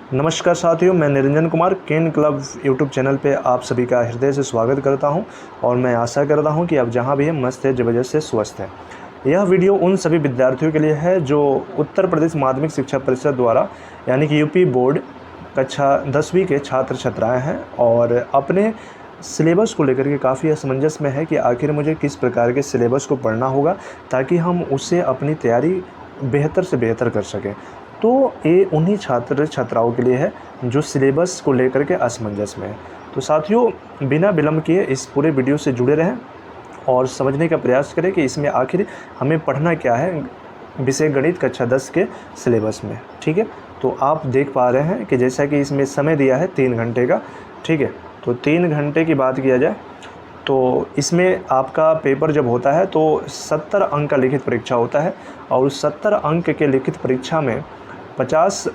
नमस्कार साथियों, मैं निरंजन कुमार केन क्लब यूट्यूब चैनल पे आप सभी का हृदय से स्वागत करता हूं और मैं आशा करता हूं कि आप जहां भी हैं मस्त है, ज़बरदस्त से स्वस्थ हैं। यह वीडियो उन सभी विद्यार्थियों के लिए है जो उत्तर प्रदेश माध्यमिक शिक्षा परिषद द्वारा यानी कि यूपी बोर्ड कक्षा 10वीं के छात्र छात्राएँ हैं और अपने सिलेबस को लेकर के काफ़ी असमंजस में है कि आखिर मुझे किस प्रकार के सिलेबस को पढ़ना होगा ताकि हम उससे अपनी तैयारी बेहतर से बेहतर कर सकें। तो ये उन्हीं छात्र छात्राओं के लिए है जो सिलेबस को लेकर के असमंजस में है। तो साथियों, बिना विलंब किए इस पूरे वीडियो से जुड़े रहें और समझने का प्रयास करें कि इसमें आखिर हमें पढ़ना क्या है विषय गणित कक्षा 10 के सिलेबस में। ठीक है, तो आप देख पा रहे हैं कि जैसा कि इसमें समय दिया है 3 घंटे का। ठीक है, तो 3 घंटे की बात किया जाए तो इसमें आपका पेपर जब होता है तो 70 अंक का लिखित परीक्षा होता है और उस 70 अंक के लिखित परीक्षा में 50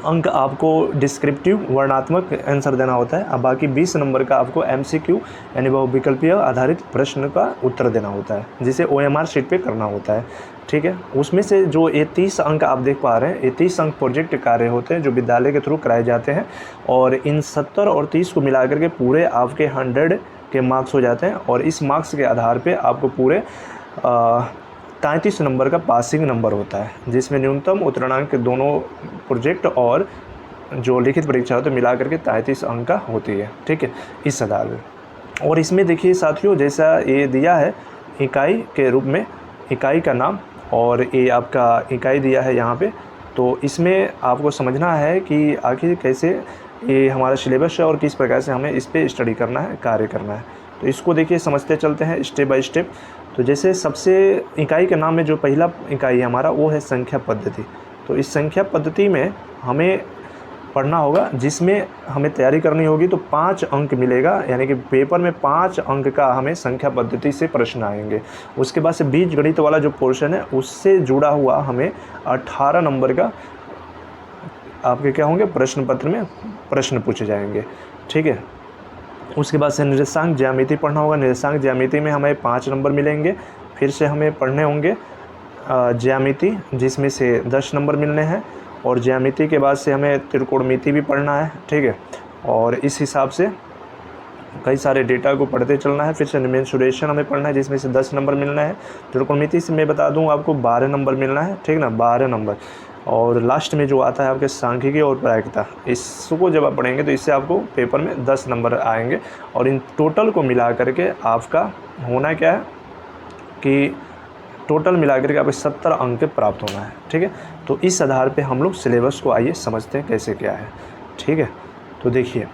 अंक आपको डिस्क्रिप्टिव वर्णात्मक आंसर देना होता है। अब बाकी 20 नंबर का आपको एमसीक्यू यानी बहुविकल्पीय आधारित प्रश्न का उत्तर देना होता है, जिसे ओएमआर शीट पे करना होता है। ठीक है, उसमें से जो ये 30 अंक आप देख पा रहे हैं, ये 30 अंक प्रोजेक्ट कार्य होते हैं जो विद्यालय के थ्रू कराए जाते हैं और इन 70 और 30 को मिला करके पूरे आपके 100 के मार्क्स हो जाते हैं और इस मार्क्स के आधार पे आपको पूरे 33 नंबर का पासिंग नंबर होता है, जिसमें न्यूनतम उत्तीर्णांक दोनों प्रोजेक्ट और जो लिखित परीक्षा होती है मिला करके 33 अंक का होती है। ठीक है, इस आधार पर। और इसमें देखिए साथियों, जैसा ये दिया है इकाई के रूप में, इकाई का नाम और ये आपका इकाई दिया है यहाँ पे, तो इसमें आपको समझना है कि आखिर कैसे ये हमारा सिलेबस है और किस प्रकार से हमें इस पर स्टडी करना है, कार्य करना है। तो इसको देखिए समझते चलते हैं स्टेप बाय स्टेप। तो जैसे सबसे इकाई के नाम में जो पहला इकाई है हमारा वो है संख्या पद्धति। तो इस संख्या पद्धति में हमें पढ़ना होगा, जिसमें हमें तैयारी करनी होगी। तो 5 अंक मिलेगा, यानी कि पेपर में 5 अंक का हमें संख्या पद्धति से प्रश्न आएंगे। उसके बाद से बीज गणित वाला जो पोर्शन है उससे जुड़ा हुआ हमें 18 नंबर का आपके क्या होंगे, प्रश्न पत्र में प्रश्न पूछे जाएंगे। ठीक है, उसके बाद से निर्देशांक ज्यामिति पढ़ना होगा। निर्देशांक ज्यामिति में हमें 5 नंबर मिलेंगे। फिर से हमें पढ़ने होंगे ज्यामिति, जिसमें से 10 नंबर मिलने हैं और ज्यामिति के बाद से हमें त्रिकोणमिति भी पढ़ना है। ठीक है, और इस हिसाब से कई सारे डेटा को पढ़ते चलना है। फिर से मेंसुरेशन हमें पढ़ना है, जिसमें से 10 नंबर मिलना है। त्रिकोणमिति से मैं बता दूं आपको 12 नंबर मिलना है। ठीक ना, 12 नंबर। और लास्ट में जो आता है आपके सांख्यिकी और प्रायिकता, इसको जब आप पढ़ेंगे तो इससे आपको पेपर में 10 नंबर आएंगे और इन टोटल को मिला करके आपका होना क्या है कि टोटल मिला करके आपको 70 अंक प्राप्त होना है। ठीक है, तो इस आधार पे हम लोग सिलेबस को आइए समझते हैं कैसे क्या है। ठीक है, तो देखिए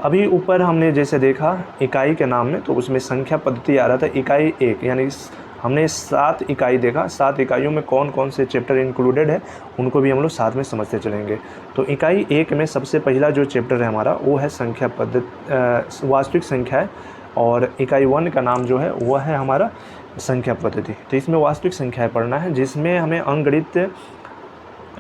अभी ऊपर हमने जैसे देखा इकाई के नाम में, तो उसमें संख्या पद्धति आ रहा था इकाई 1, यानी हमने 7 इकाई देखा। 7 इकाइयों में कौन कौन से चैप्टर इंक्लूडेड है उनको भी हम लोग साथ में समझते चलेंगे। तो इकाई 1 में सबसे पहला जो चैप्टर है हमारा वो है संख्या पद्धति, वास्तविक संख्या है। और इकाई 1 का नाम जो है वह है हमारा संख्या पद्धति। तो इसमें वास्तविक संख्याएं पढ़ना है, जिसमें हमें अंकगणित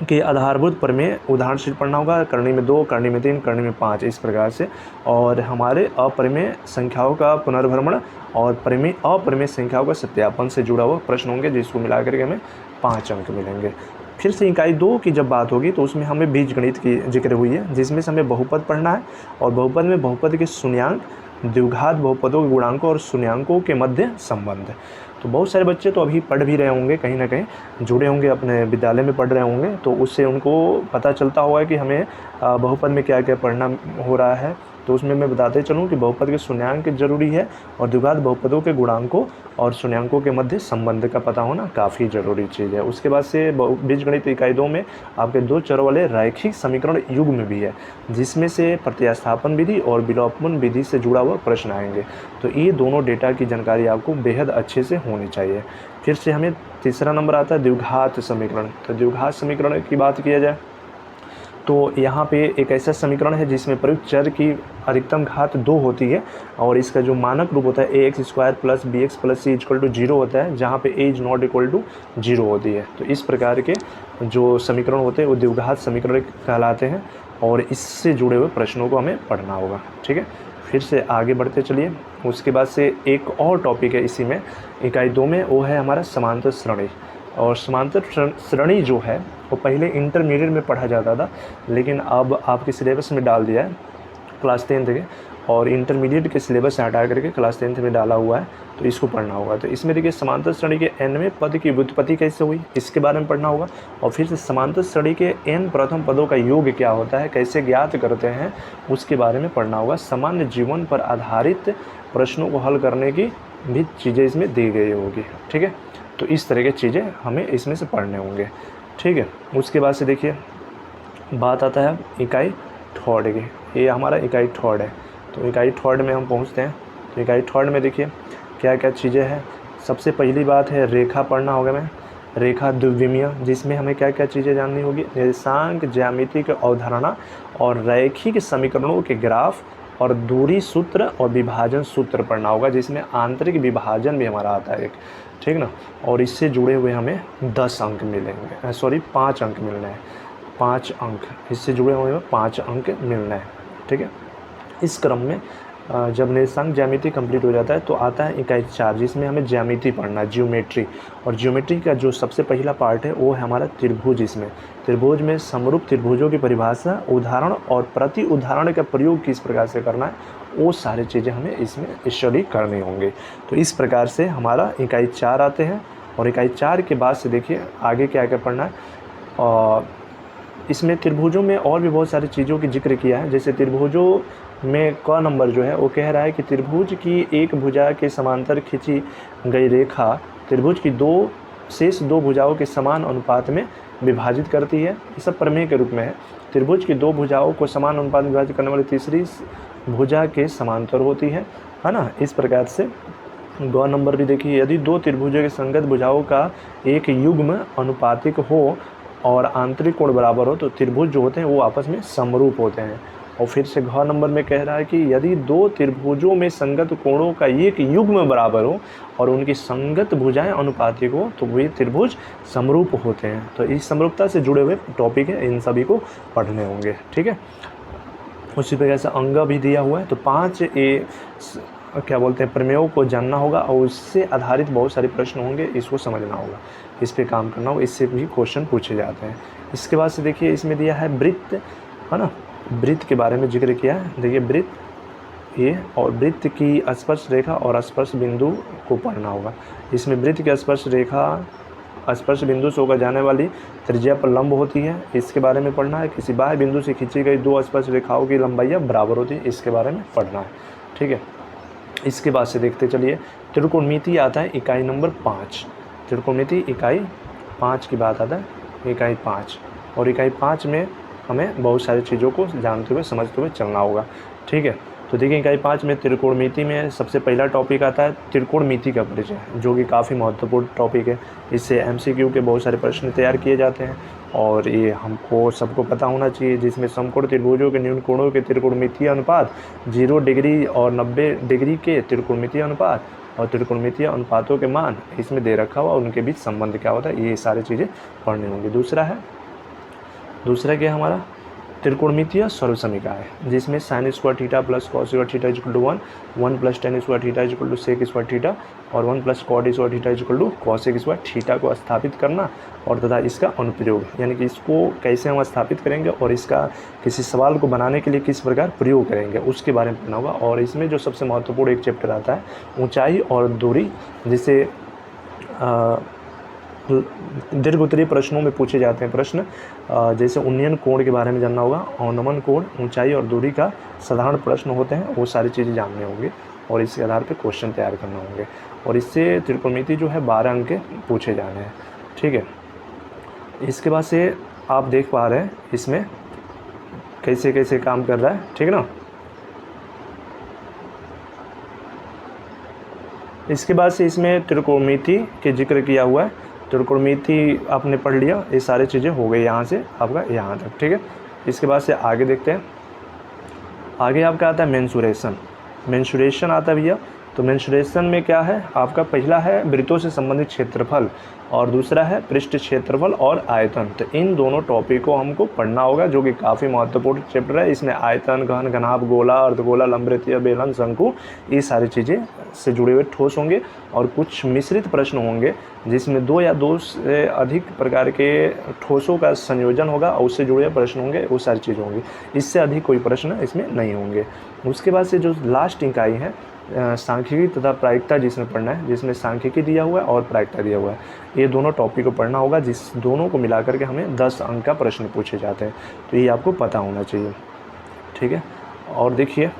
के आधारभूत प्रमेय उदाहरण से पढ़ना होगा। करनी में 2, करनी में 3, करनी में 5, इस प्रकार से। और हमारे अपरिमेय संख्याओं का पुनर्भ्रमण और अपरिमेय संख्याओं का सत्यापन से जुड़ा हुआ प्रश्न होंगे, जिसको मिला करके हमें 5 अंक मिलेंगे। फिर से इकाई 2 की जब बात होगी तो उसमें हमें बीज गणित की जिक्र हुई है, जिसमें से हमें बहुपद पढ़ना है और बहुपद में बहुपद के शून्यांक, द्विघात बहुपदों के गुणांकों और शून्यांकों के मध्य संबंध। तो बहुत सारे बच्चे तो अभी पढ़ भी रहे होंगे, कहीं ना कहीं जुड़े होंगे, अपने विद्यालय में पढ़ रहे होंगे, तो उससे उनको पता चलता होगा कि हमें बहुपद में क्या क्या पढ़ना हो रहा है। तो उसमें मैं बताते चलूँ कि बहुपद के शून्यांक जरूरी है और द्विघात बहुपदों के गुणांकों और शून्यांकों के मध्य संबंध का पता होना काफ़ी ज़रूरी चीज़ है। उसके बाद से बीजगणित इकाई 2 में आपके 2 चरों वाले रैखिक समीकरण युग्म भी है, जिसमें से प्रतिस्थापन विधि और विलोपन विधि से जुड़ा हुआ प्रश्न आएंगे। तो ये दोनों डेटा की जानकारी आपको बेहद अच्छे से होनी चाहिए। फिर से हमें तीसरा नंबर आता है द्विघात समीकरण। तो द्विघात समीकरण की बात किया जाए तो यहाँ पे एक ऐसा समीकरण है जिसमें प्रयुक्त चर की अधिकतम घात 2 होती है और इसका जो मानक रूप होता है ax² + bx + c = 0 होता है, जहाँ पे a ≠ = 0 होती है। तो इस प्रकार के जो समीकरण होते हैं वो द्विघात समीकरण कहलाते हैं और इससे जुड़े हुए प्रश्नों को हमें पढ़ना होगा। ठीक है, फिर से आगे बढ़ते चलिए। उसके बाद से एक और टॉपिक है इसी में इकाई 2 में, वो है हमारा समांतर श्रेणी। और समांतर श्रेणी जो है वो पहले इंटरमीडिएट में पढ़ा जाता था, लेकिन अब आपके सिलेबस में डाल दिया है क्लास 10th के, और इंटरमीडिएट के सिलेबस से हटा करके क्लास 10th में डाला हुआ है, तो इसको पढ़ना होगा। तो इसमें देखिए समांतर श्रेणी के nवें पद की व्युत्पत्ति कैसे हुई, इसके बारे में पढ़ना होगा। और फिर से समांतर श्रेणी के n प्रथम पदों का योग क्या होता है, कैसे ज्ञात करते हैं, उसके बारे में पढ़ना होगा। सामान्य जीवन पर आधारित प्रश्नों को हल करने की भी चीज़ें इसमें दी गई होगी, ठीक है। तो इस तरह की चीज़ें हमें इसमें से पढ़ने होंगे, ठीक है। उसके बाद से देखिए बात आता है इकाई थर्ड की, ये हमारा इकाई थर्ड है। तो इकाई थर्ड में हम पहुंचते हैं। तो इकाई थर्ड में देखिए क्या क्या चीज़ें हैं। सबसे पहली बात है रेखा पढ़ना होगा मैं, रेखा द्विविमीय, जिसमें हमें क्या क्या चीज़ें जाननी होगी, निर्देशांक ज्यामिति अवधारणा और रैखिक समीकरणों के ग्राफ और दूरी सूत्र और विभाजन सूत्र पढ़ना होगा, जिसमें आंतरिक विभाजन भी हमारा आता है एक, ठीक ना। और इससे जुड़े हुए हमें 10 अंक मिलेंगे, सॉरी 5 अंक मिलना है, 5 अंक इससे जुड़े हुए हमें 5 अंक मिलना है, ठीक है। इस क्रम में जब निर्देशांक ज्यामिति कंप्लीट हो जाता है तो आता है इकाई 4, जिसमें हमें ज्यामिति पढ़ना, ज्योमेट्री। और ज्योमेट्री का जो सबसे पहला पार्ट है वो है हमारा त्रिभुज। इसमें त्रिभुज में समरूप त्रिभुजों की परिभाषा, उदाहरण और प्रति उदाहरण का प्रयोग किस प्रकार से करना है, वो सारी चीज़ें हमें इसमें स्टडी करनी होंगी। तो इस प्रकार से हमारा इकाई 4 आते हैं। और इकाई 4 के बाद से देखिए आगे क्या क्या पढ़ना है। और इसमें त्रिभुजों में और भी बहुत सारी चीज़ों की जिक्र किया है। जैसे त्रिभुजों में क नंबर जो है वो कह रहा है कि त्रिभुज की एक भुजा के समांतर खींची गई रेखा त्रिभुज की शेष दो भुजाओं के समान अनुपात में विभाजित करती है। ये सब प्रमेय के रूप में है। त्रिभुज की दो भुजाओं को समान अनुपात में विभाजित करने वाली तीसरी भुजा के समांतर होती है ना। इस प्रकार से ग नंबर भी देखिए, यदि दो त्रिभुजों के संगत भुजाओं का एक युग्म अनुपातिक हो और आंतरिक कोण बराबर हो तो त्रिभुज जो होते हैं वो आपस में समरूप होते हैं। और फिर से घ नंबर में कह रहा है कि यदि दो त्रिभुजों में संगत कोणों का एक युग्म बराबर हो और उनकी संगत भुजाएं अनुपातिक हो तो वे त्रिभुज समरूप होते हैं। तो इस समरूपता से जुड़े हुए टॉपिक है, इन सभी को पढ़ने होंगे, ठीक है। उसी प्रकार से अंग भी दिया हुआ है। तो 5 क्या बोलते हैं प्रमेयों को जानना होगा और उससे आधारित बहुत सारे प्रश्न होंगे, इसको समझना होगा, इस पे काम करना होगा, इससे भी क्वेश्चन पूछे जाते हैं। इसके बाद से देखिए इसमें दिया है वृत्त, है ना। वृत्त के बारे में जिक्र किया है। देखिए वृत्त ये, और वृत्त की स्पर्श रेखा और स्पर्श बिंदु को पढ़ना होगा। इसमें वृत्त की स्पर्श रेखा स्पर्श बिंदु से होकर जाने वाली त्रिज्या पर लंब होती है, इसके बारे में पढ़ना है। किसी बाह्य बिंदु से खींची गई दो स्पर्श रेखाओं की लंबाइयाँ बराबर होती है, इसके बारे में पढ़ना है, ठीक है। इसके बाद से देखते चलिए त्रिकोणमिति आता है इकाई नंबर 5। त्रिकोणमिति इकाई 5 की बात आता है, इकाई 5। और इकाई 5 में हमें बहुत सारी चीज़ों को जानते हुए समझते हुए चलना होगा, ठीक है। तो देखिए इकाई 5 में त्रिकोणमिति में सबसे पहला टॉपिक आता है त्रिकोणमिति का परिचय, जो कि काफ़ी महत्वपूर्ण टॉपिक है। इससे MCQ के बहुत सारे प्रश्न तैयार किए जाते हैं और ये हमको सबको पता होना चाहिए। जिसमें समकोण त्रिभुजों के न्यून कोणों के त्रिकोणमितीय अनुपात, 0 डिग्री और 90 डिग्री के त्रिकोणमितीय अनुपात और त्रिकोणमितीय अनुपातों के मान इसमें दे रखा हुआ, उनके बीच संबंध क्या होता है, ये सारी चीज़ें पढ़नी होंगी। दूसरा क्या हमारा त्रिकोणमितीय सर्वसमीकरण है, जिसमें sin square theta plus cos square theta equal to 1 plus tan square theta equal to sec square theta और 1 plus cot square theta equal to cos square theta को स्थापित करना और तथा इसका अनुप्रयोग, यानी कि इसको कैसे हम स्थापित करेंगे और इसका किसी सवाल को बनाने के लिए किस प्रकार प्रयोग करेंगे, उसके बारे में पढ़ना होगा। और इसमें जो सबसे महत्वपूर्ण एक चैप्टर आता है ऊंचाई और दूरी, जिसे दीर्घ उत्तरीय प्रश्नों में पूछे जाते हैं प्रश्न, जैसे उन्नयन कोण के बारे में जानना होगा, अवनमन कोण, ऊंचाई और दूरी का साधारण प्रश्न होते हैं, वो सारी चीज़ें जानने होंगे और इसके आधार पर क्वेश्चन तैयार करना होंगे। और इससे त्रिकोणमिति जो है 12 अंक के पूछे जाने हैं, ठीक है। इसके बाद से आप देख पा रहे हैं इसमें कैसे कैसे काम कर रहा है, ठीक है ना। इसके बाद से इसमें त्रिकोणमिति के जिक्र किया हुआ है। त्रिकोणमिति आपने पढ़ लिया, ये सारी चीज़ें हो गई यहाँ से आपका यहाँ तक, ठीक है। इसके बाद से आगे देखते हैं। आगे आपका आता है मेंसुरेशन। मेंसुरेशन आता है भैया, तो मेंस्ट्रुएशन में क्या है आपका, पहला है वृत्तों से संबंधित क्षेत्रफल और दूसरा है पृष्ठ क्षेत्रफल और आयतन। तो इन दोनों टॉपिक को हमको पढ़ना होगा, जो कि काफ़ी महत्वपूर्ण चैप्टर है। इसमें आयतन, घन, घनाभ, गोला, अर्धगोला, लंबवृत्तीय, बेलन, शंकु, ये सारी चीज़ें से जुड़े हुए ठोस होंगे और कुछ मिश्रित प्रश्न होंगे जिसमें 2 या 2 से अधिक प्रकार के ठोसों का संयोजन होगा और उससे जुड़े प्रश्न होंगे, वो सारी चीज़ें होंगी। इससे अधिक कोई प्रश्न इसमें नहीं होंगे। उसके बाद से जो लास्ट इकाई है सांख्यिकी तथा प्रायिकता जिसमें पढ़ना है, जिसमें सांख्यिकी दिया हुआ है और प्रायिकता दिया हुआ है, ये दोनों टॉपिक को पढ़ना होगा, जिस दोनों को मिला करके हमें 10 अंक का प्रश्न पूछे जाते हैं। तो ये आपको पता होना चाहिए, ठीक है। और देखिए,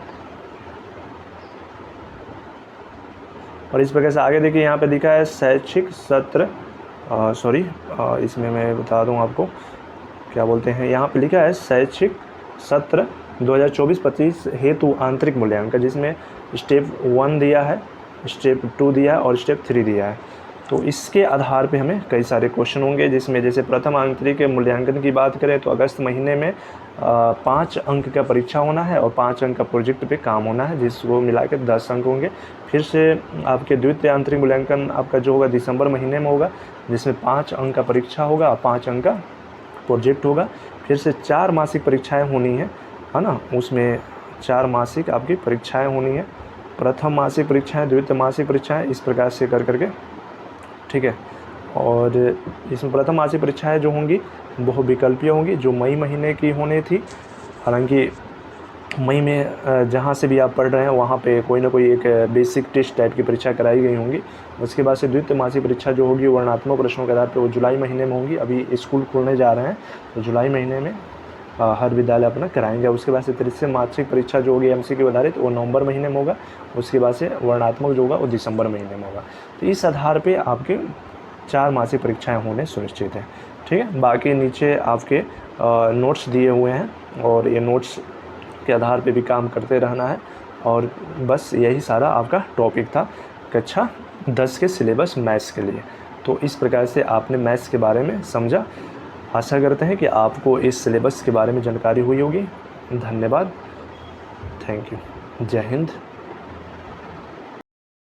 और इस प्रकार से आगे देखिए, यहाँ पे लिखा है शैक्षिक सत्र, इसमें मैं बता दूँ आपको क्या बोलते हैं, यहाँ पे लिखा है शैक्षिक सत्र 2024-25 हेतु आंतरिक मूल्यांकन, जिसमें स्टेप 1 दिया है, स्टेप 2 दिया है और स्टेप 3 दिया है। तो इसके आधार पे हमें कई सारे क्वेश्चन होंगे, जिसमें जैसे प्रथम आंतरिक मूल्यांकन की बात करें तो अगस्त महीने में 5 अंक का परीक्षा होना है और 5 अंक का प्रोजेक्ट पे काम होना है, जिसको मिला के 10 अंक होंगे। फिर से आपके द्वितीय आंतरिक मूल्यांकन आपका जो होगा दिसंबर महीने में होगा, जिसमें 5 अंक का परीक्षा होगा, 5 अंक का प्रोजेक्ट होगा। फिर से 4 मासिक परीक्षाएँ होनी है ना, उसमें 4 मासिक आपकी परीक्षाएँ होनी है, प्रथम मासिक परीक्षाएँ, द्वितीय मासिक परीक्षाएँ, इस प्रकार से कर करके, ठीक है। और इसमें प्रथम मासिक परीक्षाएँ जो होंगी वो विकल्पीय होंगी, जो मई महीने की होनी थी। हालांकि मई में जहाँ से भी आप पढ़ रहे हैं वहाँ पे कोई ना कोई एक बेसिक टेस्ट टाइप की परीक्षा कराई गई होंगी। उसके बाद से द्वितीय मासिक परीक्षा जो होगी वर्णनात्मक प्रश्नों के आधार पर वो जुलाई महीने में होगी। अभी स्कूल खुलने जा रहे हैं तो जुलाई महीने में हर विद्यालय अपना कराएंगे। उसके बाद से तृतीय मासिक परीक्षा जो होगी MCQ आधारित वो नवंबर महीने में होगा। उसके बाद से वर्णनात्मक जो होगा वो दिसंबर महीने में होगा। तो इस आधार पे आपके 4 मासिक परीक्षाएं होने सुनिश्चित हैं, ठीक है। बाकी नीचे आपके नोट्स दिए हुए हैं और ये नोट्स के आधार पे भी काम करते रहना है। और बस यही सारा आपका टॉपिक था कक्षा 10 के सिलेबस मैथ्स के लिए। तो इस प्रकार से आपने मैथ्स के बारे में समझा। आशा करते हैं कि आपको इस सिलेबस के बारे में जानकारी हुई होगी। धन्यवाद, थैंक यू, जय हिंद।